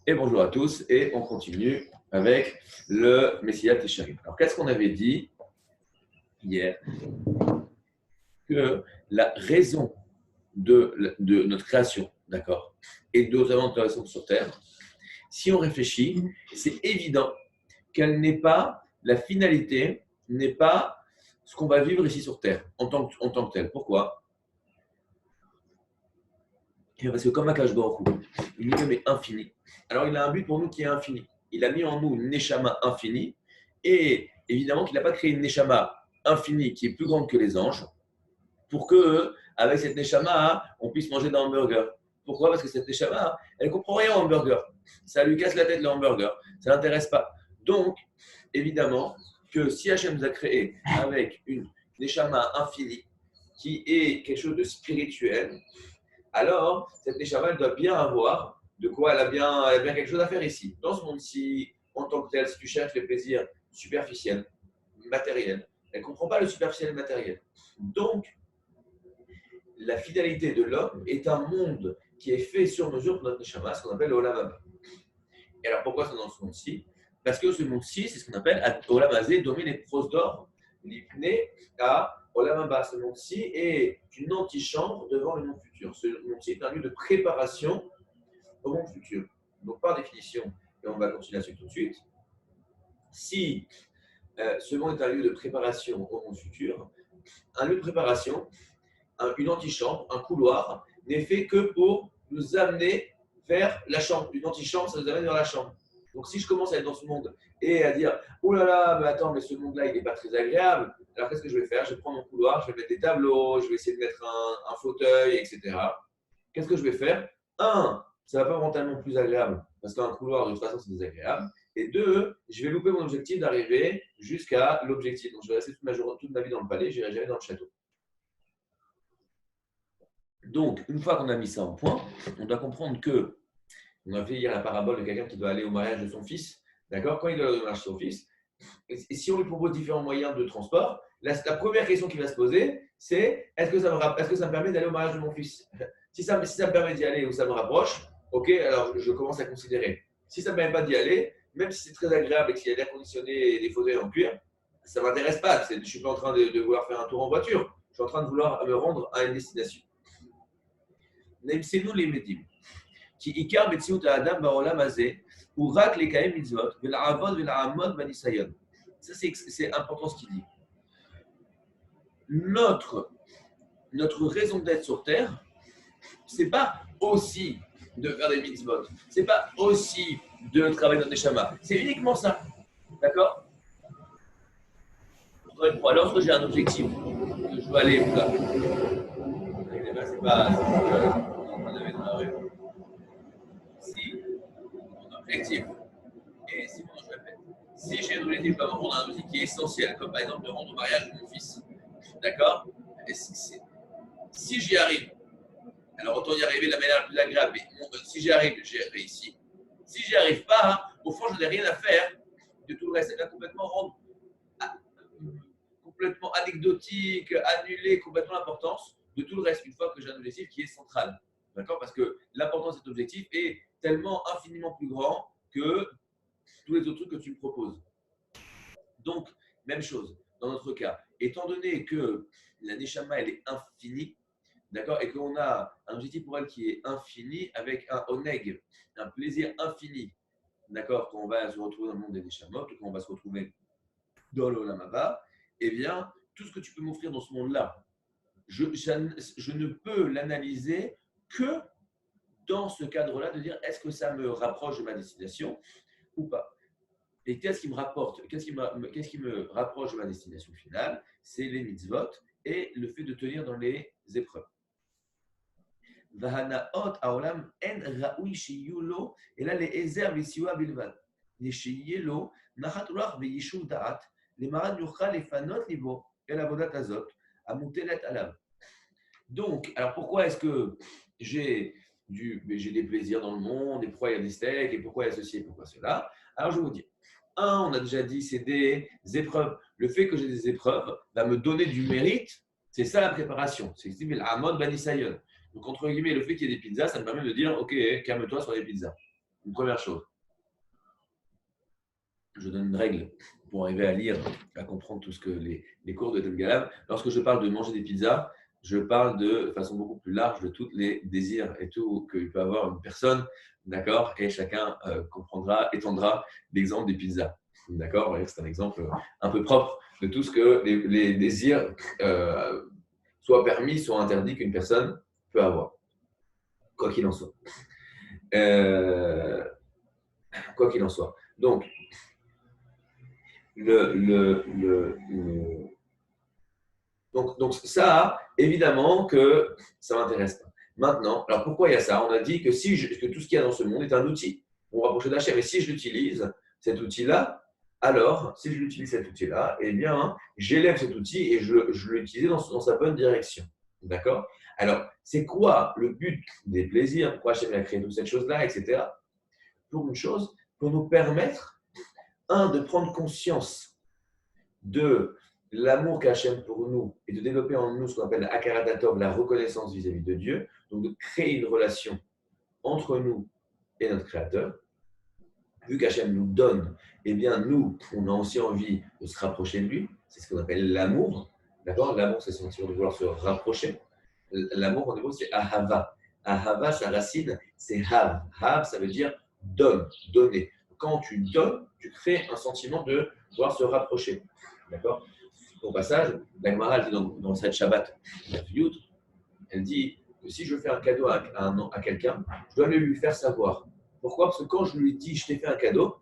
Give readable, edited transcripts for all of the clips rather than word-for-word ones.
Et bonjour à tous, et on continue avec le Messiah Tisharim. Alors, qu'est-ce qu'on avait dit hier? Que la raison de notre création, d'accord, et de notre création sur Terre, si on réfléchit, c'est évident qu'elle n'est pas, la finalité n'est pas ce qu'on va vivre ici sur Terre en tant que tel. Pourquoi? Parce que comme Akash Baruch Hu, lui-même est infini. Alors il a un but pour nous qui est infini. Il a mis en nous une neshama infinie. Et évidemment qu'il n'a pas créé une neshama infinie qui est plus grande que les anges pour que, avec cette neshama, on puisse manger d'un hamburger. Pourquoi? Parce que cette neshama, elle ne comprend rien au hamburger. Ça lui casse la tête le hamburger. Ça ne l'intéresse pas. Donc, évidemment, que si Hachem nous a créé avec une neshama infinie qui est quelque chose de spirituel, alors cette Neshama, elle doit bien avoir de quoi elle a bien quelque chose à faire ici. Dans ce monde-ci, en tant que tel, si tu cherches les plaisirs superficiels, matériels, elle ne comprend pas le superficiel et le matériel. Donc, la finalité de l'homme est un monde qui est fait sur mesure pour notre Neshama, ce qu'on appelle le Olam Haba. Et alors, pourquoi c'est dans ce monde-ci? Parce que ce monde-ci, c'est ce qu'on appelle Olam Hazé, domine les pros d'or, l'ipne à Olam Haba. Ce monde-ci est une antichambre devant le monde futur. Ce monde-ci est un lieu de préparation au monde futur. Donc, par définition, et on va continuer là-dessus tout de suite, si ce monde est un lieu de préparation au monde futur, un lieu de préparation, une antichambre, un couloir, n'est fait que pour nous amener vers la chambre. Une antichambre, ça nous amène vers la chambre. Donc, si je commence à être dans ce monde et à dire oh là là, mais attends, mais ce monde-là, il n'est pas très agréable, alors qu'est-ce que je vais faire? Je vais prendre mon couloir, je vais mettre des tableaux, je vais essayer de mettre un fauteuil, etc. Qu'est-ce que je vais faire? Un, ça ne va pas rendre tellement plus agréable parce qu'un couloir, de toute façon, c'est désagréable. Et deux, je vais louper mon objectif d'arriver jusqu'à l'objectif. Donc, je vais rester toute ma vie dans le palais, je n'irai jamais dans le château. Donc, une fois qu'on a mis ça en point, on doit comprendre que, on a fait hier la parabole de quelqu'un qui doit aller au mariage de son fils, d'accord? Quand il doit aller au mariage de son fils, et si on lui propose différents moyens de transport, la première question qui va se poser, c'est est-ce que ça me permet d'aller au mariage de mon fils? Si ça me permet d'y aller ou ça me rapproche, ok, alors je commence à considérer. Si ça ne me permet pas d'y aller, même si c'est très agréable et qu'il y a l'air conditionné et des fauteuils en cuir, ça ne m'intéresse pas. Je ne suis pas en train de vouloir faire un tour en voiture. Je suis en train de vouloir me rendre à une destination. נמסנו לימדים, כי עיקר מציאות האדם בעולם הזה הוא רק לקיים מצוות ולעבוד ולעמוד בניסיון. Ça, c'est important ce qu'il dit. Notre raison d'être sur Terre, c'est pas aussi de faire des mitzvot, c'est pas aussi de travailler dans des chamas, c'est uniquement ça. D'accord? Lorsque j'ai un objectif, que je veux aller là, c'est pas dans la rue. Si mon objectif, et si mon objectif, si j'ai un objectif comme rendre un objectif qui est essentiel, comme par exemple de rendre au mariage de mon fils, d'accord? Et si j'y arrive, alors autant y arriver de la manière la plus agréable, mais si j'y arrive, j'ai réussi. Si j'y arrive pas, au fond, je n'ai rien à faire de tout le reste. C'est complètement rendre complètement anecdotique, annuler complètement l'importance de tout le reste, une fois que j'ai un objectif qui est central. D'accord? Parce que l'importance de cet objectif est tellement infiniment plus grand que tous les autres trucs que tu me proposes. Donc, même chose, dans notre cas, étant donné que la Neshama, elle est infinie, d'accord, et qu'on a un objectif pour elle qui est infini, avec un oneg, un plaisir infini, d'accord, quand on va se retrouver dans le monde des Neshamot, quand on va se retrouver dans le Olam Haba, eh bien, tout ce que tu peux m'offrir dans ce monde-là, je ne peux l'analyser que dans ce cadre-là, de dire est-ce que ça me rapproche de ma destination ou pas. Et qu'est-ce qui me rapporte, qu'est-ce qui me rapproche de ma destination finale? C'est les mitzvot et le fait de tenir dans les épreuves. והנאות העולם אין ראוי שיהיו לו אלא לעזר וסיוע בלבד. שיהיה לו נחת רוח ויישוב דעת, למען יוכל לפנות ליבו אל עבודת הזאת המוטלת עליו. Donc, alors pourquoi est-ce que j'ai des plaisirs dans le monde, et pourquoi il y a des steaks, et pourquoi il y a ceci, et pourquoi cela? Alors je vais vous dire. Un, on a déjà dit, c'est des épreuves. Le fait que j'ai des épreuves va me donner du mérite. C'est ça la préparation. C'est la mode banisayon. Donc, entre guillemets, le fait qu'il y ait des pizzas, ça me permet de dire ok, calme-toi sur les pizzas. Une première chose, je donne une règle pour arriver à lire, à comprendre tout ce que les cours de Temgalam. Lorsque je parle de manger des pizzas, je parle de façon beaucoup plus large de tous les désirs et tout que peut avoir une personne, d'accord? Et chacun comprendra, étendra l'exemple des pizzas, d'accord? C'est un exemple un peu propre de tout ce que les désirs soit permis, soit interdits qu'une personne peut avoir, quoi qu'il en soit. Quoi qu'il en soit. Donc, donc ça, évidemment que ça ne m'intéresse pas. Maintenant, alors pourquoi il y a ça? On a dit que, que tout ce qu'il y a dans ce monde est un outil pour rapprocher d'Hachem. Mais si je l'utilise, cet outil-là, alors, si je l'utilise cet outil-là, eh bien, j'élève cet outil et je l'utilise dans sa bonne direction. D'accord? Alors, c'est quoi le but des plaisirs? Pourquoi Hachem a créé toute cette chose-là, etc. Pour une chose, pour nous permettre, de prendre conscience de l'amour qu'Hachem pour nous et de développer en nous ce qu'on appelle l'akaratatov, la reconnaissance vis-à-vis de Dieu, donc de créer une relation entre nous et notre Créateur. Vu qu'Hachem nous donne, eh bien nous, on a aussi envie de se rapprocher de lui. C'est ce qu'on appelle l'amour. D'accord? L'amour, c'est sentir de vouloir se rapprocher. L'amour, en hébreu, c'est ahava. Ahava, sa racine, c'est hav. Hav, ça veut dire donne, donner. Quand tu donnes, tu crées un sentiment de vouloir se rapprocher. D'accord? Au passage, la Gemara dit dans cette Shabbat, elle dit que si je fais un cadeau à quelqu'un, je dois le lui faire savoir. Pourquoi? Parce que quand je lui dis je t'ai fait un cadeau,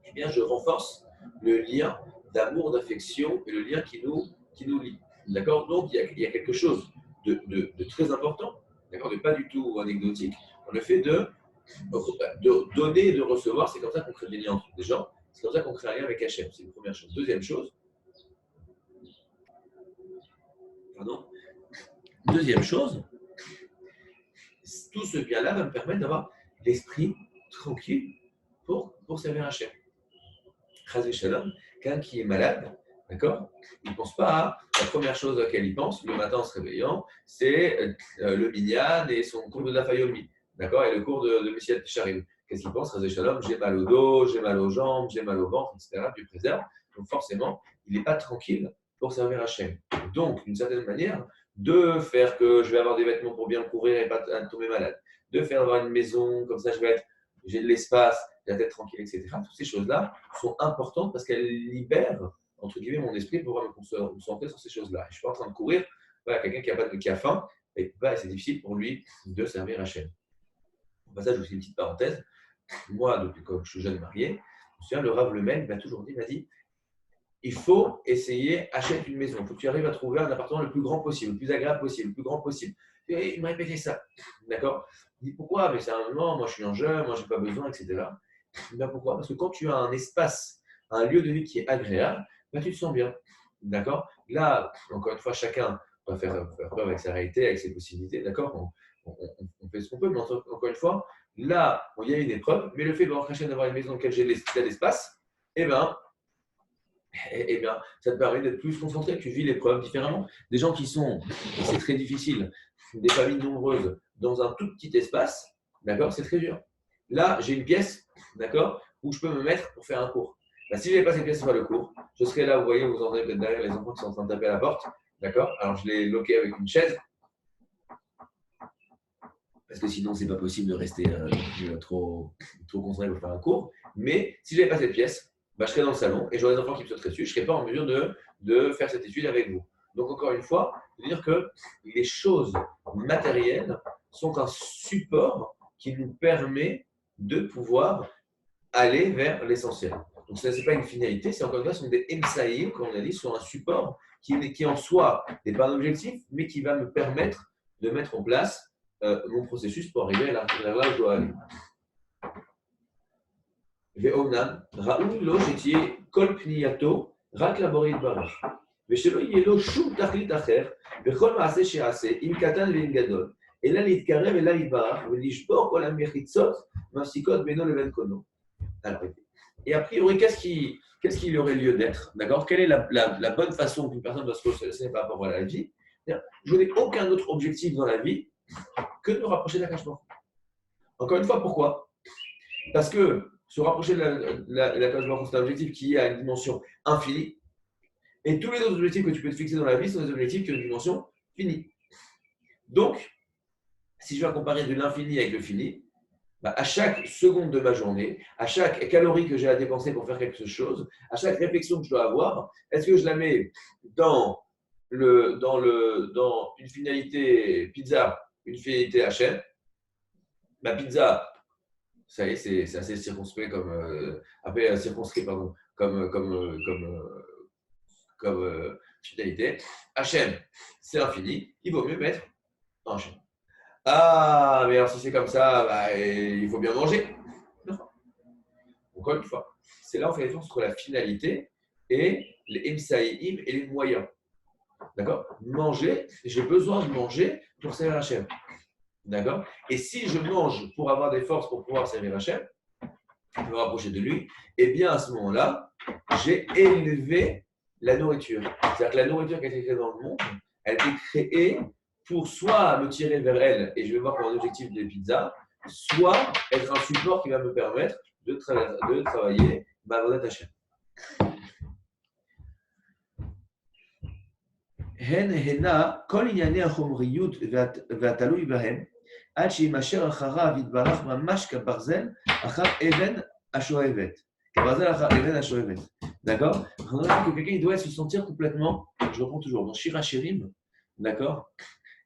eh bien je renforce le lien d'amour, d'affection et le lien qui nous lie. D'accord? Donc il y a quelque chose de très important, d'accord, de pas du tout anecdotique, dans le fait de donner et de recevoir. C'est comme ça qu'on crée des liens entre des gens, c'est comme ça qu'on crée un lien avec Hachem. C'est une première chose. Deuxième chose, tout ce bien-là va me permettre d'avoir l'esprit tranquille pour servir Hachem. Chazé Shalom, quelqu'un qui est malade, d'accord, il ne pense pas à la première chose à laquelle il pense le matin en se réveillant, c'est le minyan et son cours de Dafayomi, d'accord, et le cours de Messiah Tisharim. Qu'est-ce qu'il pense? Chazé Shalom, j'ai mal au dos, j'ai mal aux jambes, j'ai mal au ventre, etc. Dieu préserve. Donc forcément, il n'est pas tranquille pour servir Hachem. Donc, d'une certaine manière, de faire que je vais avoir des vêtements pour bien courir et pas tomber malade, de faire avoir une maison, comme ça j'ai de l'espace, la tête tranquille, etc. Toutes ces choses-là sont importantes parce qu'elles libèrent, entre guillemets, mon esprit pour pouvoir me concentrer sur ces choses-là. Je ne suis pas en train de courir, voilà, quelqu'un qui a faim, et c'est difficile pour lui de servir Hachem. Au passage, je vous fais une petite parenthèse. Moi, depuis que je suis jeune marié, je me souviens, le Rav Lemel m'a toujours dit, il faut essayer, achète une maison. Il faut que tu arrives à trouver un appartement le plus grand possible, le plus agréable possible, le plus grand possible. Et il me répétait ça. D'accord? Il dit pourquoi? Mais c'est un moment, moi je suis un jeune, moi je n'ai pas besoin, etc. Ben pourquoi? Parce que quand tu as un espace, un lieu de vie qui est agréable, ben tu te sens bien. D'accord? Là, encore une fois, chacun va faire preuve avec sa réalité, avec ses possibilités. D'accord? On fait ce qu'on peut, mais encore une fois, là, il y a une épreuve, mais le fait d'avoir une maison dans laquelle j'ai de l'espace, eh bien, ça te permet d'être plus concentré, tu vis l'épreuve différemment. Des gens qui sont, c'est très difficile, des familles nombreuses dans un tout petit espace, d'accord, c'est très dur. Là, j'ai une pièce, d'accord, où je peux me mettre pour faire un cours. Ben, si je n'avais pas cette pièce pour faire le cours, je serais là, vous voyez, vous entendez peut-être derrière les enfants qui sont en train de taper à la porte, d'accord. Alors, je l'ai loqué avec une chaise, parce que sinon, c'est pas possible de rester trop concentré pour faire un cours. Mais si je n'avais pas cette pièce, je serais dans le salon et j'aurais des enfants qui me sauteraient dessus. Je ne serais pas en mesure de faire cette étude avec vous. Donc, encore une fois, je veux dire que les choses matérielles sont un support qui nous permet de pouvoir aller vers l'essentiel. Donc, ce n'est pas une finalité, c'est encore une fois, ce sont des emsaïm, comme on a dit, sur un support qui en soi n'est pas un objectif, mais qui va me permettre de mettre en place mon processus pour arriver là où je dois aller. ואומנם ראוי לו שתהיה כל פנייתו רק לבורא יתברך, ושלא יהיה לו שום תכלית אחר בכל מעשה שיעשה, אם קטן ואם גדול, אלא להתקרב אליו יתברך ולשבור כל המחיצות מפסיקות בינו לבין קונו. Alors, et a priori, qu'est-ce qu'il y aurait lieu d'être? D'accord? Quelle est la bonne façon qu'une personne doit se positionner par rapport à la vie? Je n'ai aucun autre objectif dans la vie que de me rapprocher d'Akash Baruch Hu. Encore une fois, pourquoi? Parce que se rapprocher de la Kadosh Baruch Hu, c'est un objectif qui a une dimension infinie. Et tous les autres objectifs que tu peux te fixer dans la vie sont des objectifs qui ont une dimension finie. Donc, si je vais comparer de l'infini avec le fini, bah, à chaque seconde de ma journée, à chaque calorie que j'ai à dépenser pour faire quelque chose, à chaque réflexion que je dois avoir, est-ce que je la mets dans une finalité pizza, une finalité HM? Ma pizza, ça y est, c'est assez circonscrit circonscrit, pardon, comme finalité. HM, c'est l'infini, il vaut mieux mettre un HM. Ah, mais alors si c'est comme ça, bah, il faut bien manger. Non. Encore une fois, c'est là on fait la différence entre la finalité et les imsaïm et les moyens. D'accord? Manger, j'ai besoin de manger pour servir Hachem. D'accord? Et si je mange pour avoir des forces pour pouvoir servir Hachem, me rapprocher de lui, eh bien à ce moment-là, j'ai élevé la nourriture. C'est-à-dire que la nourriture qui a été créée dans le monde, elle a été créée pour soit me tirer vers elle, et je vais voir comme un objectif de pizza, soit être un support qui va me permettre de travailler ma volonté Hachem. הן הנה כל ענייני החומריות והתלוי בהם, עד שימשך אחריו יתברך ממש כברזל אחר אבן השואבת. כברזל אחר אבן השואבת. D'accord? On a vu que quelqu'un il doit se sentir complètement, je reprends toujours, dans Shir HaShirim, d'accord?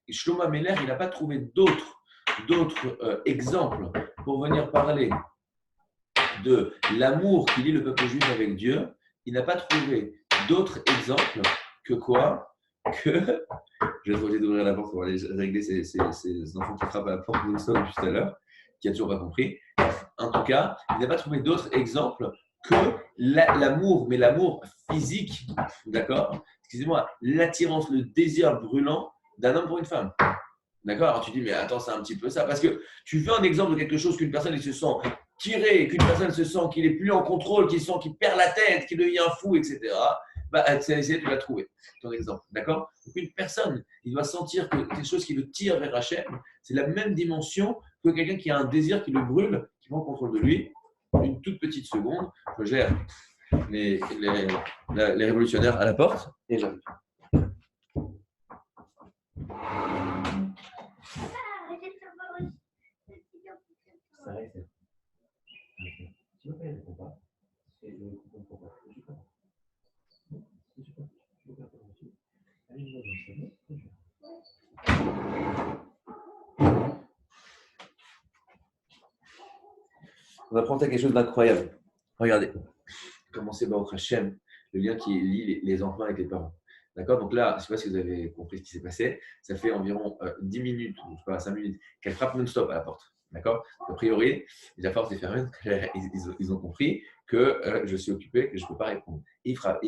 Et Shlomo Ameler, il n'a pas trouvé d'autres exemples pour venir parler de l'amour qu'il lie le peuple juif avec Dieu. Il n'a pas trouvé d'autres exemples que quoi? Que je vais essayer d'ouvrir la porte pour aller régler ces enfants qui frappent à la porte de sol depuis tout à l'heure, qui n'a toujours pas compris. En tout cas, il n'a pas trouvé d'autres exemples que l'amour, mais l'amour physique, d'accord? Excusez-moi, l'attirance, le désir brûlant d'un homme pour une femme. D'accord? Alors tu dis, mais attends, c'est un petit peu ça. Parce que tu veux un exemple de quelque chose qu'une personne elle se sent tirée, qu'une personne se sent qu'il n'est plus en contrôle, qu'il perd la tête, qu'il devient fou, etc. Bah, tu vas trouver ton exemple. D'accord? Donc, une personne, il doit sentir que quelque chose qui le tire vers Hachem, c'est la même dimension que quelqu'un qui a un désir qui le brûle, qui prend contrôle de lui. Une toute petite seconde, je gère les révolutionnaires à la porte et j'arrive. Ça reste. Tu veux pas les répondre pas? Je vais comprendre pourquoi. Je sais pas. On apprend quelque chose d'incroyable. Regardez, comment c'est Baruch Hashem, le lien qui lie les enfants avec les parents. D'accord? Donc là, je ne sais pas si vous avez compris ce qui s'est passé. Ça fait environ 10 minutes, ou je sais pas, 5 minutes, qu'elle frappe non-stop à la porte. D'accord? A priori, la porte est fermée. Ils ont compris que je suis occupé, que je ne peux pas répondre. Il frappe.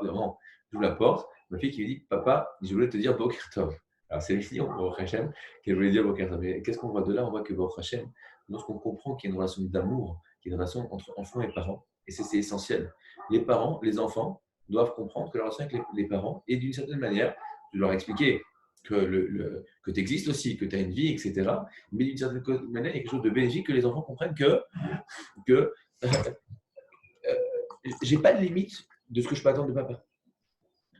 Vraiment, j'ouvre la porte. Ma fille qui me dit, papa, je voulais te dire Boker Tov. Alors c'est mignon, Baruch Hashem, qu'elle voulait dire Boker Tov. Mais qu'est-ce qu'on voit de là? On voit que Baruch Hashem, lorsqu'on comprend qu'il y a une relation d'amour, qu'il y a une relation entre enfants et parents, et c'est essentiel. Les parents, les enfants, doivent comprendre que la relation avec les parents est d'une certaine manière, de leur expliquer que tu existes aussi, que tu as une vie, etc. Mais d'une certaine manière, il y a quelque chose de bénéfique que les enfants comprennent que j'ai pas de limite de ce que je peux attendre de papa.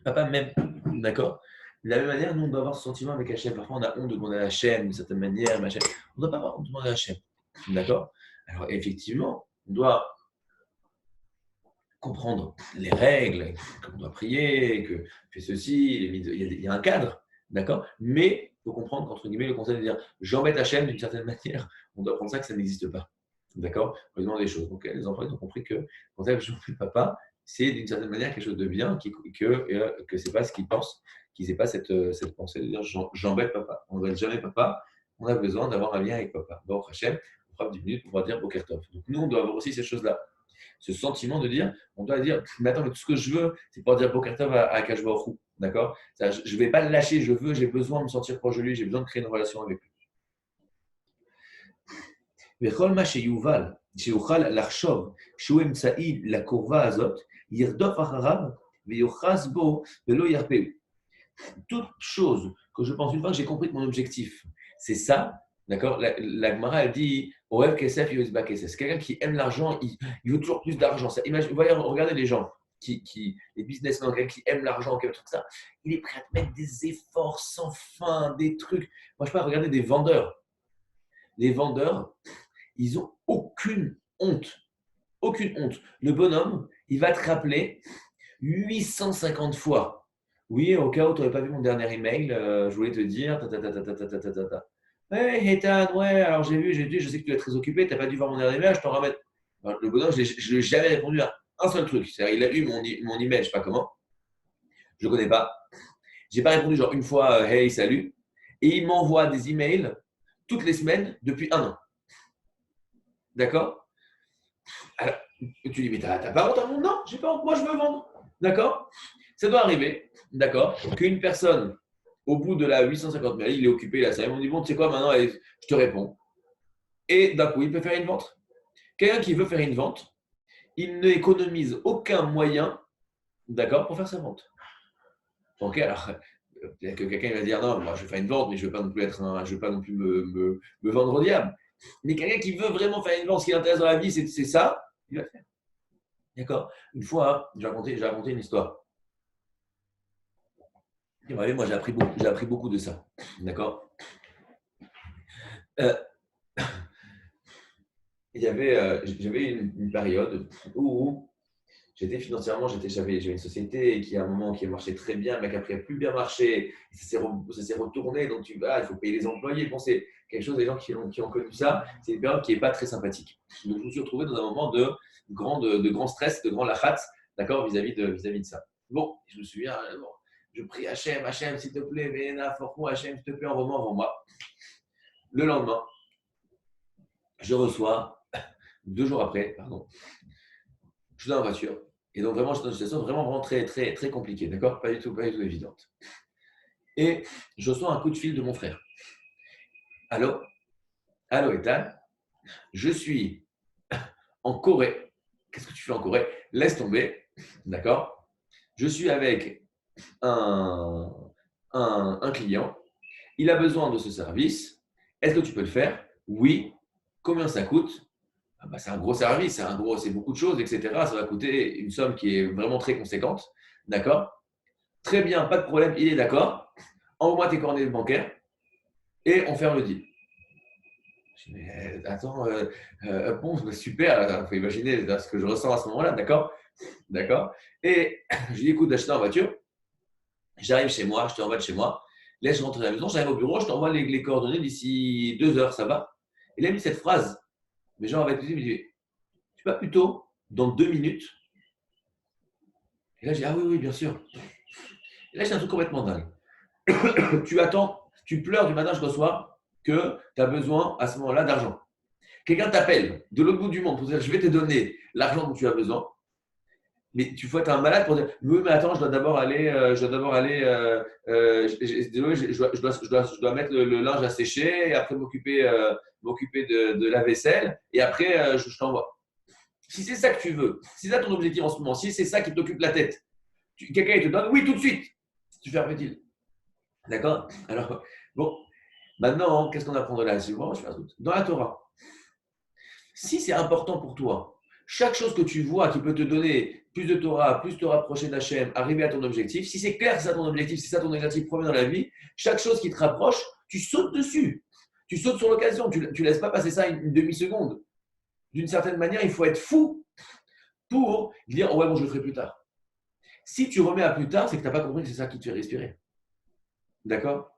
Papa m'aime, d'accord? De la même manière, nous, on doit avoir ce sentiment avec Hachem. Parfois, on a honte de demander à Hachem d'une certaine manière. On ne doit pas avoir honte de demander à Hachem, d'accord? Alors, effectivement, on doit comprendre les règles, qu'on doit prier, que fait ceci, il y a un cadre, d'accord? Mais il faut comprendre qu'entre guillemets, le conseil de dire j'embête Hachem d'une certaine manière, on doit prendre ça que ça n'existe pas, d'accord? On lui demande des choses. Donc les enfants ils ont compris que le conseil de j'embête papa, c'est d'une certaine manière quelque chose de bien, que c'est pas ce qu'ils pensent, qu'ils n'aient pas cette pensée de dire j'embête papa. On n'embête jamais papa, on a besoin d'avoir un lien avec papa. Donc Hachem, on frappe 10 minutes pour pouvoir dire Boker Tov. Donc nous, on doit avoir aussi ces choses-là. Ce sentiment de dire, on doit dire, mais attends, mais tout ce que je veux, c'est pour dire Boker Tov à Akash Baruch Hu, d'accord? Je ne vais pas le lâcher, j'ai besoin de me sentir proche de lui, j'ai besoin de créer une relation avec lui. וכל מה שיובל, שיוכל לחשוב שהוא אמצעי לקרבה הזאת, ירדוף אחריו ויוחז בו ולא ירפהו. Toute chose que je pense, une fois que j'ai compris que mon objectif, c'est ça, D'accord. La Gemara, elle dit Oev Kesef, Yosba Kesef. C'est quelqu'un qui aime l'argent, il veut toujours plus d'argent. Voyez, regardez les gens, les businessmen, quelqu'un qui aime l'argent, quelque chose comme ça. Il est prêt à te mettre des efforts sans fin, des trucs. Moi, je peux regarder des vendeurs. Les vendeurs, ils ont aucune honte. Aucune honte. Le bonhomme, il va te rappeler 850 fois. Oui, au cas où tu n'aurais pas vu mon dernier email, je voulais te dire. Hey, Ethan, ouais, alors j'ai vu, je sais que tu es très occupé, tu n'as pas dû voir mon dernier email, je t'en ramène. Alors, le bonhomme, je n'ai jamais répondu à un seul truc. C'est-à-dire, il a eu mon email, je ne sais pas comment, je ne connais pas. Je n'ai pas répondu genre une fois, hey, salut. Et il m'envoie des emails toutes les semaines depuis un an. D'accord. Alors, tu dis, mais t'as pas honte à mon Non, j'ai pas honte, moi je veux vendre. D'accord. Ça doit arriver, d'accord, qu'une personne, au bout de la 850 000, il est occupé, là, ça, ils m'ont dit, bon, tu sais quoi, maintenant, allez, je te réponds. Et d'un coup, il peut faire une vente. Quelqu'un qui veut faire une vente, il n'économise aucun moyen, d'accord, pour faire sa vente. Ok, alors, peut-être que quelqu'un va dire, non, moi, je vais faire une vente, mais je ne veux pas non plus je veux pas non plus me vendre au diable. Mais quelqu'un qui veut vraiment faire une vente, ce qui l'intéresse dans la vie, c'est ça, il va le faire. D'accord. Une fois, j'ai raconté une histoire. Moi, j'ai appris beaucoup de ça. D'accord. Euh, J'avais une période où j'étais financièrement, j'avais une société qui à un moment qui marchait très bien, mais qui après a plus bien marché. Ça s'est retourné, donc il faut payer les employés. Bon, c'est quelque chose, des gens qui ont connu ça, c'est une période qui n'est pas très sympathique. Donc je me suis retrouvé dans un moment de grand stress, de grand lachat, d'accord, vis-à-vis de ça. Bon, je me souviens, bon, je prie Hachem, s'il te plaît, Véna, force-moi, Hachem, s'il te plaît, envoie-moi. Le lendemain, je reçois, 2 jours après, pardon, je suis dans la voiture. Et donc, vraiment, je suis dans une situation vraiment très, très, très compliquée, d'accord, pas du tout évidente. Et je reçois un coup de fil de mon frère. Allô, allô, Ethan, je suis en Corée. Qu'est-ce que tu fais en Corée? Laisse tomber, d'accord. Je suis avec un, un client. Il a besoin de ce service. Est-ce que tu peux le faire? Oui. Combien ça coûte? C'est un gros service, c'est beaucoup de choses, etc. Ça va coûter une somme qui est vraiment très conséquente. D'accord? Très bien, pas de problème, il est d'accord. Envoie-moi tes coordonnées bancaires et on ferme le deal. Je dis, mais attends, bon, super, il faut imaginer ce que je ressens à ce moment-là, d'accord? D'accord. Et je lui dis, écoute, d'acheter en voiture, j'arrive chez moi, je te renvoie de chez moi, laisse, je rentre à la maison, j'arrive au bureau, je t'envoie les coordonnées d'ici 2 heures, ça va? Il a mis cette phrase, mais genre avec lui, il me dit, tu vas plutôt dans 2 minutes. Et là, je dis, ah oui, oui, bien sûr. Et là, j'ai un truc complètement dingue. Tu attends, tu pleures du matin jusqu'au soir que tu as besoin à ce moment-là d'argent. Quelqu'un t'appelle de l'autre bout du monde pour dire je vais te donner l'argent dont tu as besoin. Mais tu faut être un malade pour dire oui, mais attends, je dois d'abord aller, désolé, je dois mettre le linge à sécher et après m'occuper de la vaisselle et après je t'envoie. Si c'est ça que tu veux, si c'est ça ton objectif en ce moment, si c'est ça qui t'occupe la tête, quelqu'un il te donne oui tout de suite. Tu fais un petit. D'accord. Alors, bon, maintenant, qu'est-ce qu'on apprend de là? Dans la Torah, si c'est important pour toi, chaque chose que tu vois qui peut te donner plus de Torah, plus te rapprocher d'Hachem, arriver à ton objectif, si c'est clair que c'est ça ton objectif, si c'est ça ton objectif premier dans la vie, chaque chose qui te rapproche, tu sautes dessus. Tu sautes sur l'occasion, tu ne laisses pas passer ça une demi-seconde. D'une certaine manière, il faut être fou pour dire oh ouais, bon, je le ferai plus tard. Si tu remets à plus tard, c'est que tu n'as pas compris que c'est ça qui te fait respirer. D'accord?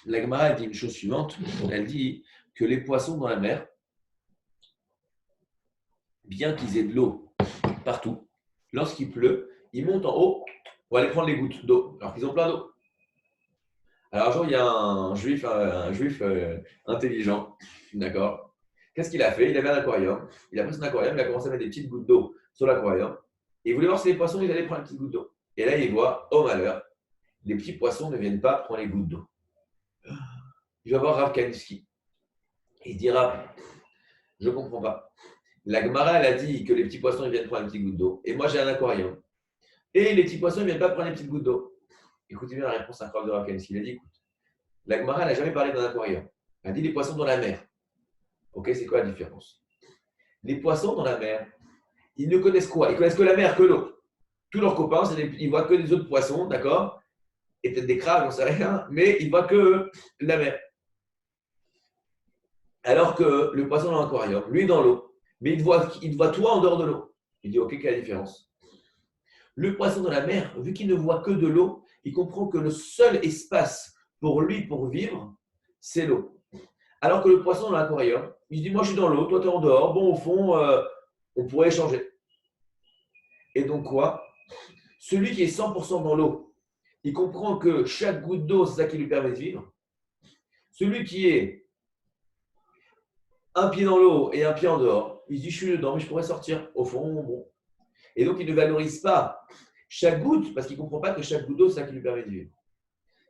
La Gemara dit une chose suivante, elle dit que les poissons dans la mer, bien qu'ils aient de l'eau partout, lorsqu'il pleut, ils montent en haut pour aller prendre les gouttes d'eau, alors qu'ils ont plein d'eau. Alors un jour, il y a un juif intelligent, d'accord. Qu'est-ce qu'il a fait? Il avait un aquarium, il a pris son aquarium, il a commencé à mettre des petites gouttes d'eau sur l'aquarium, et il voulait voir si les poissons ils allaient prendre une petite goutte d'eau. Et là, il voit, oh malheur, les petits poissons ne viennent pas prendre les gouttes d'eau. Il va voir Rav Kanievski. Il dira, je ne comprends pas. La Gemara, elle a dit que les petits poissons ils viennent prendre une petite goutte d'eau, et moi j'ai un aquarium. Et les petits poissons ne viennent pas prendre les petites gouttes d'eau. Écoutez bien la réponse incroyable de Rav Kanievski. Il a dit, écoute, la Gemara n'a jamais parlé d'un aquarium. On a dit les poissons dans la mer. Ok, c'est quoi la différence? Les poissons dans la mer, ils ne connaissent quoi? Ils connaissent que la mer, que l'eau. Tous leurs copains, ils voient que des autres poissons, d'accord? Et peut-être des crabes, j'en sais rien, mais ils voient que la mer. Alors que le poisson dans l'aquarium, lui dans l'eau, mais il te voit toi en dehors de l'eau. Il dit, ok, quelle est la différence? Le poisson dans la mer, vu qu'il ne voit que de l'eau, il comprend que le seul espace pour lui, pour vivre, c'est l'eau. Alors que le poisson dans l'aquarium, il se dit, moi je suis dans l'eau, toi tu es en dehors, bon au fond, on pourrait échanger. Et donc quoi? Celui qui est 100% dans l'eau, il comprend que chaque goutte d'eau, c'est ça qui lui permet de vivre. Celui qui est un pied dans l'eau et un pied en dehors, il se dit, je suis dedans, mais je pourrais sortir. Au fond, bon. Et donc, il ne valorise pas chaque goutte, parce qu'il ne comprend pas que chaque goutte d'eau, c'est ça qui lui permet de vivre.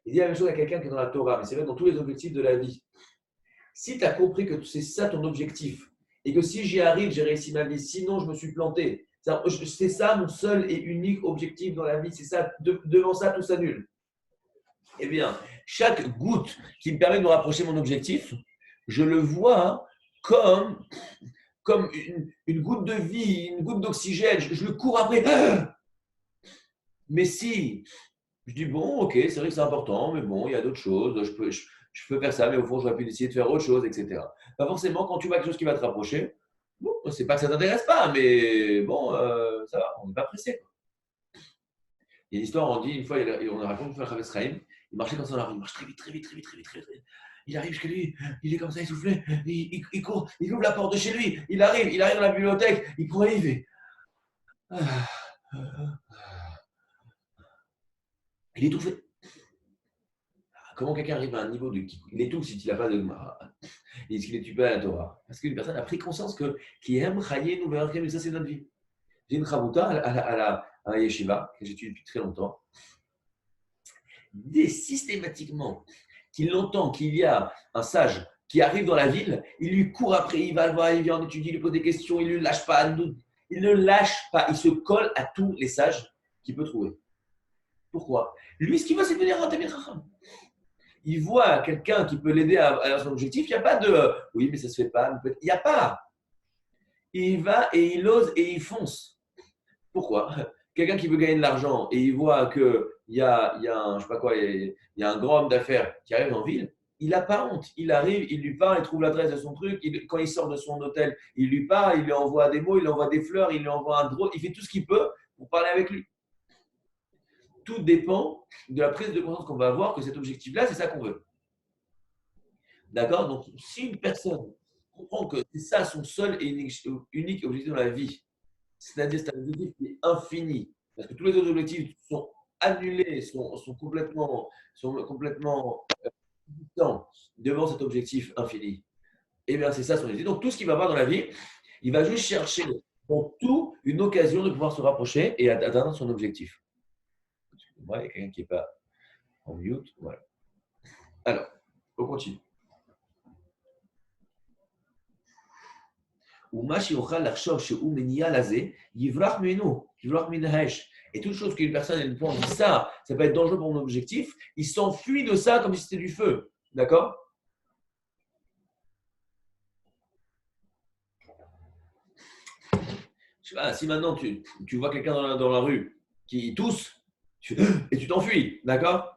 Il dit la même chose à quelqu'un qui est dans la Torah, mais c'est vrai dans tous les objectifs de la vie. Si tu as compris que c'est ça ton objectif, et que si j'y arrive, j'ai réussi ma vie, sinon je me suis planté. C'est ça mon seul et unique objectif dans la vie, c'est ça, devant ça, tout s'annule. Eh bien, chaque goutte qui me permet de me rapprocher de mon objectif, je le vois comme une goutte de vie, une goutte d'oxygène. Je le cours après. Mais si je dis, bon, ok, c'est vrai que c'est important, mais bon, il y a d'autres choses, je peux faire ça, mais au fond, j'aurais pu essayer de faire autre chose, etc. Pas forcément, quand tu vois quelque chose qui va te rapprocher, bon, c'est pas que ça ne t'intéresse pas, mais bon, ça va, on n'est pas pressé. Il y a une histoire, on dit, une fois, on a raconté une fois Chavetz Chaim, il marchait comme ça dans la rue, il marche très vite, très vite, très vite, très vite, très vite. Il arrive jusqu'à lui, il est comme ça, essoufflé, il court, il ouvre la porte de chez lui, il arrive dans la bibliothèque, il court et il fait. Il est étouffé. Comment quelqu'un arrive à un niveau de. Il étouffe si tu n'as pas de. Il dit qu'il est tué à la Torah. Parce qu'une personne a pris conscience que qui aime Chaye nous mais ça c'est notre vie. J'ai une Chabouta à la Yeshiva, que j'étudie depuis très longtemps. Dès systématiquement qu'il entend qu'il y a un sage qui arrive dans la ville, il lui court après, il va le voir, il vient en étudier, il lui pose des questions, il ne lâche pas. Il ne lâche pas, il se colle à tous les sages qu'il peut trouver. Pourquoi? Lui, ce qu'il veut, c'est devenir un Tamid Chacham. Il voit quelqu'un qui peut l'aider à son objectif, il n'y a pas de oui, mais ça ne se fait pas. Il n'y a pas. Il va et il ose et il fonce. Pourquoi? Quelqu'un qui veut gagner de l'argent et il voit qu'il y a un, je sais pas quoi, il y a un grand homme d'affaires qui arrive en ville, il n'a pas honte. Il arrive, il lui parle, il trouve l'adresse de son truc. Quand il sort de son hôtel, il lui parle, il lui envoie des mots, il lui envoie des fleurs, il lui envoie un drone, il fait tout ce qu'il peut pour parler avec lui. Tout dépend de la prise de conscience qu'on va avoir que cet objectif-là, c'est ça qu'on veut. D'accord? Donc, si une personne comprend que c'est ça son seul et unique objectif dans la vie, c'est-à-dire c'est un objectif qui est infini, parce que tous les autres objectifs sont annulés, sont complètement distants devant cet objectif infini, eh bien, c'est ça son objectif. Donc, tout ce qu'il va avoir dans la vie, il va juste chercher dans tout une occasion de pouvoir se rapprocher et atteindre son objectif. Moi, il y a quelqu'un qui n'est pas en mute. Voilà. Alors, on continue. Et toute chose qu'une personne pense ça peut être dangereux pour mon objectif, il s'enfuit de ça comme si c'était du feu. D'accord? Je sais pas, si maintenant tu vois quelqu'un dans la rue qui tousse et tu t'enfuis, d'accord?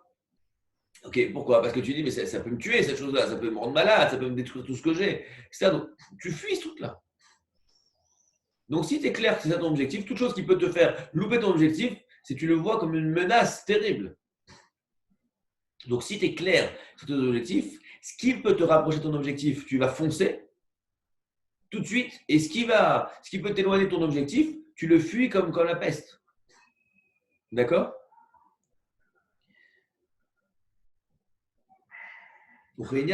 Ok, pourquoi? Parce que tu dis, mais ça peut me tuer cette chose-là, ça peut me rendre malade, ça peut me détruire tout ce que j'ai. Donc, tu fuis ce truc-là. Donc, si tu es clair que c'est ça ton objectif, toute chose qui peut te faire louper ton objectif, c'est que tu le vois comme une menace terrible. Donc, si tu es clair sur ton objectif, ce qui peut te rapprocher de ton objectif, tu vas foncer tout de suite. Et ce qui peut t'éloigner de ton objectif, tu le fuis comme la peste. D'accord? Il dit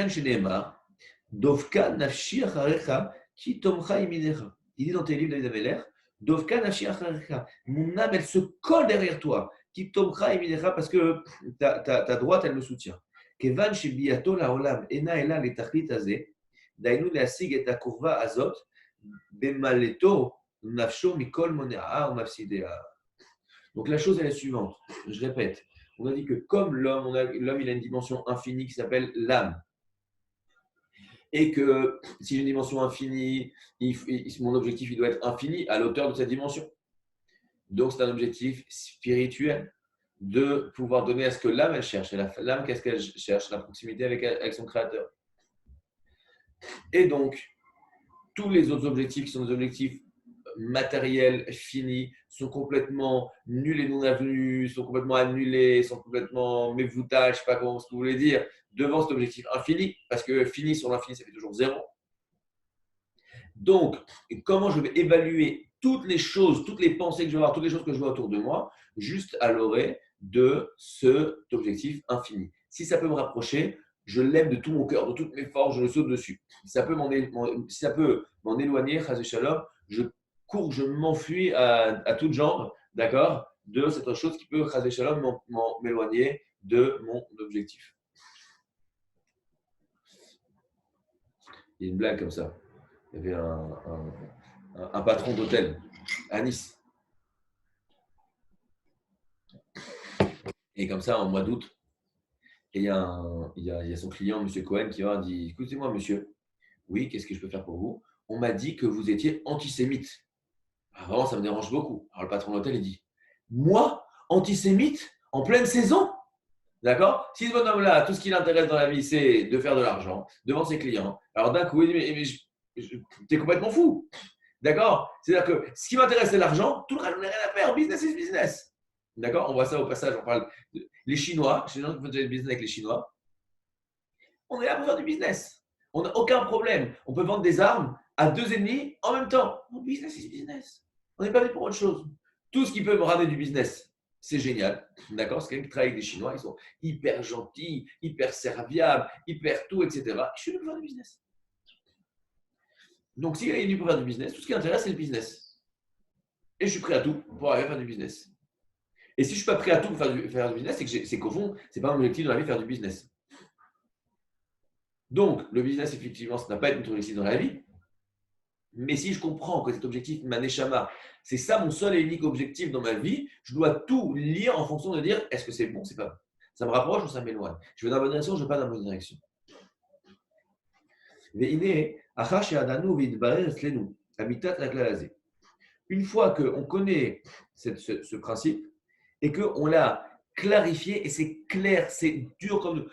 dans tes livres, David Ameller, Dovka Nafshi Acharecha. Mon âme, elle se colle derrière toi. Qui tomcha iminecha parce que ta droite, elle me soutient. Kevan shebiato la olam ena ela le tachlit azeh. Dainu leasig et akurva azot. Bemaleto nafsho mikol monea ou mafsidea. Donc la chose est la suivante. Je répète. On a dit que comme l'homme, il a une dimension infinie qui s'appelle l'âme. et que si j'ai une dimension infinie, mon objectif il doit être infini à l'auteur de cette dimension. Donc, c'est un objectif spirituel de pouvoir donner à ce que l'âme, elle cherche. Et l'âme, qu'est-ce qu'elle cherche? La proximité avec son créateur. Et donc, tous les autres objectifs qui sont des objectifs matériels, finis, sont complètement nuls et non avenus, sont complètement annulés, sont complètement mévoutages, je ne sais pas comment ce que vous voulez dire, devant cet objectif infini, parce que fini sur l'infini, ça fait toujours zéro. Donc, comment je vais évaluer toutes les choses, toutes les pensées que je vais avoir, toutes les choses que je vois autour de moi, juste à l'orée de cet objectif infini. Si ça peut me rapprocher, je l'aime de tout mon cœur, de toutes mes forces, je le saute dessus. Si ça peut m'en éloigner, chas shalom, je cours, je m'enfuis à toutes jambes, d'accord, de cette chose qui peut, chas shalom, m'éloigner de mon objectif. Il y a une blague comme ça. Il y avait un patron d'hôtel à Nice. Et comme ça, en mois d'août, il y a son client, M. Cohen, qui va dire: écoutez-moi, monsieur, oui, qu'est-ce que je peux faire pour vous? On m'a dit que vous étiez antisémite. Alors, vraiment, ça me dérange beaucoup. Alors, le patron d'hôtel, il dit: moi, antisémite, en pleine saison? D'accord? Si ce bonhomme-là, tout ce qui l'intéresse dans la vie, c'est de faire de l'argent devant ses clients, alors d'un coup, il dit: mais t'es complètement fou. D'accord? C'est-à-dire que ce qui m'intéresse, c'est l'argent. Tout le reste, on n'a rien à faire. Business is business. D'accord? On voit ça au passage. On parle les Chinois. Chez les gens qui font du business avec les Chinois. On est là pour faire du business. On n'a aucun problème. On peut vendre des armes à deux ennemis en même temps. Business is business. On n'est pas venu pour autre chose. Tout ce qui peut me ramener du business, c'est génial. D'accord? C'est quelqu'un qui travaille avec des Chinois. Ils sont hyper gentils, hyper serviables, hyper tout, etc. Je suis venu pour faire du business. Donc, s'il est venu pour faire du business, tout ce qui l'intéresse, c'est le business. Et je suis prêt à tout pour arriver à faire du business. Et si je ne suis pas prêt à tout pour faire du business, c'est qu'au fond, ce n'est pas mon objectif dans la vie de faire du business. Donc, le business, effectivement, ça n'a pas été notre objectif dans la vie. Mais si je comprends que cet objectif, ma neshama, c'est ça mon seul et unique objectif dans ma vie, je dois tout lire en fonction de dire est-ce que c'est bon, c'est pas bon. Ça me rapproche ou ça m'éloigne. Je vais dans la bonne direction, je ne vais pas dans la bonne direction. Une fois qu'on connaît ce principe et qu'on l'a clarifié et c'est clair, c'est dur comme.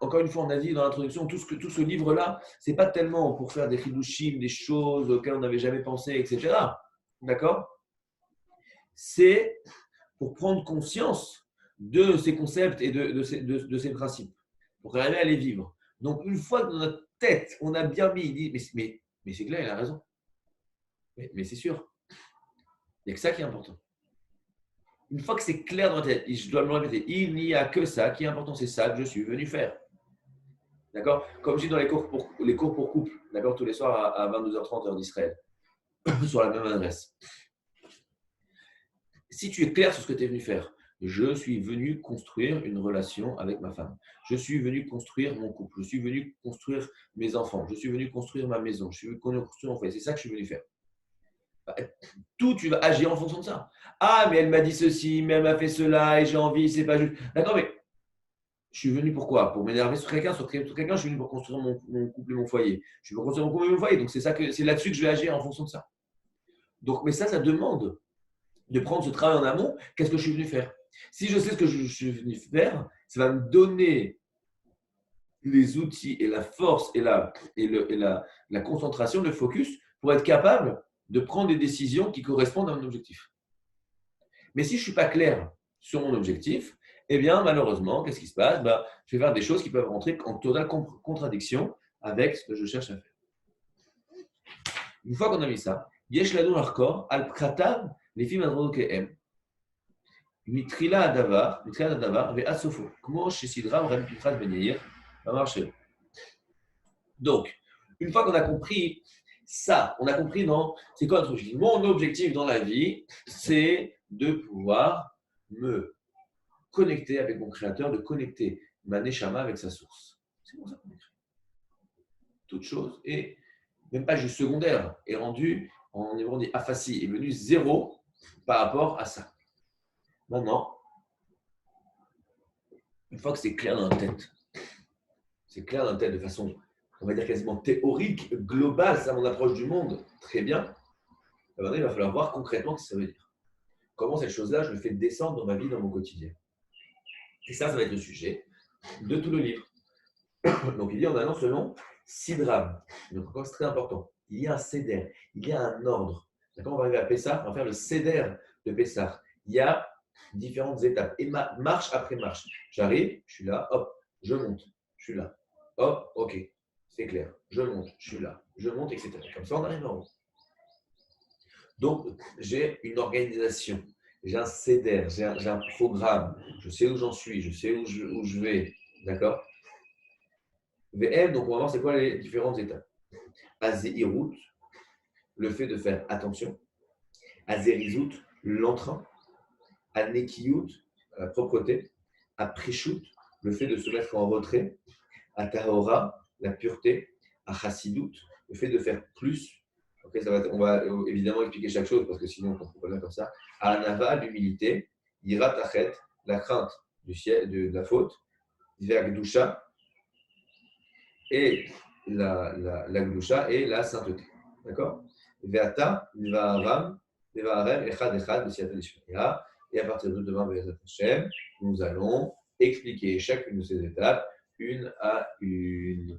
Encore une fois, on a dit dans l'introduction, tout ce livre-là, ce n'est pas tellement pour faire des chidushim, des choses auxquelles on n'avait jamais pensé, etc. D'accord? C'est pour prendre conscience de ces concepts et de ces principes, pour arriver à les vivre. Donc, une fois que dans notre tête, on a bien mis, il dit, mais c'est clair, il a raison. Mais c'est sûr. Il n'y a que ça qui est important. Une fois que c'est clair dans ma tête, je dois me le répéter, il n'y a que ça qui est important, c'est ça que je suis venu faire. D'accord? Comme je dis dans les cours pour couple, d'accord, tous les soirs à 22h30 heure d'Israël, sur la même adresse. Si tu es clair sur ce que tu es venu faire, je suis venu construire une relation avec ma femme. Je suis venu construire mon couple. Je suis venu construire mes enfants. Je suis venu construire ma maison. Je suis venu construire mon foyer. C'est ça que je suis venu faire. Tout, tu vas agir en fonction de ça. Ah, mais elle m'a dit ceci, mais elle m'a fait cela et j'ai envie, c'est pas juste. D'accord, mais je suis venu pour quoi? Pour m'énerver sur quelqu'un, je suis venu pour construire mon couple et mon foyer. Je suis venu pour construire mon couple et mon foyer. Donc, c'est là-dessus que je vais agir en fonction de ça. Donc, mais ça demande de prendre ce travail en amont. Qu'est-ce que je suis venu faire? Si je sais ce que je suis venu faire, ça va me donner les outils et la force et la concentration, le focus pour être capable de prendre des décisions qui correspondent à mon objectif. Mais si je ne suis pas clair sur mon objectif, eh bien, malheureusement, qu'est-ce qui se passe? Je vais faire des choses qui peuvent rentrer en totale contradiction avec ce que je cherche à faire. Une fois qu'on a mis ça, Yesh Lanu Harkor, Al-Pratav, les films Adrodokehem, Mitrila Adavar, Ve Asofo, Kmo Shesidra, Rem Pitrat Ben Yair, va marcher. Donc, une fois qu'on a compris ça, on a compris, non, c'est quoi notre objectif? Mon objectif dans la vie, c'est de pouvoir me connecter avec mon créateur, de connecter ma neshama avec sa source. C'est pour ça qu'on écrit. Toute chose, et même pas juste secondaire, est rendu, en hébreu on dit afasi, est venu zéro par rapport à ça. Maintenant, une fois que c'est clair dans la tête, c'est clair dans la tête de façon on va dire quasiment théorique, globale, c'est mon approche du monde, très bien. Maintenant, il va falloir voir concrètement ce que ça veut dire. Comment cette chose-là, je le fais descendre dans ma vie, dans mon quotidien. Et ça va être le sujet de tout le livre. Donc, il dit en allant selon 6 drames. Donc, encore, c'est très important. Il y a un céder, il y a un ordre. Quand on va arriver à Pessah, on va faire le céder de Pessah. Il y a différentes étapes. Et marche après marche. J'arrive, je suis là, hop, je monte, je suis là. Hop, ok, c'est clair. Je monte, je suis là, je monte, etc. Comme ça, on arrive en haut. Donc, j'ai une organisation, j'ai un céder, j'ai un programme. Je sais où j'en suis, je sais où je vais. D'accord. VM, donc on va voir c'est quoi les différentes étapes. Azéirout, le fait de faire attention. Azerizout, l'entrain. Anekiout, la propreté. Aprishut, le fait de se mettre en retrait. Atahora, la pureté. Achassidout, le fait de faire plus. Okay, on va évidemment expliquer chaque chose parce que sinon on ne comprend pas bien comme ça. Anava, l'humilité. Ira tachet, la crainte du ciel, de la faute. Vergdusha, et la gdusha et la sainteté. D'accord. Veata, Vaharam, Vaharem, Echad, Echad, B'siyata Dishmaya. Et à partir de demain, Be'ezrat Hashem, nous allons expliquer chacune de ces étapes une à une.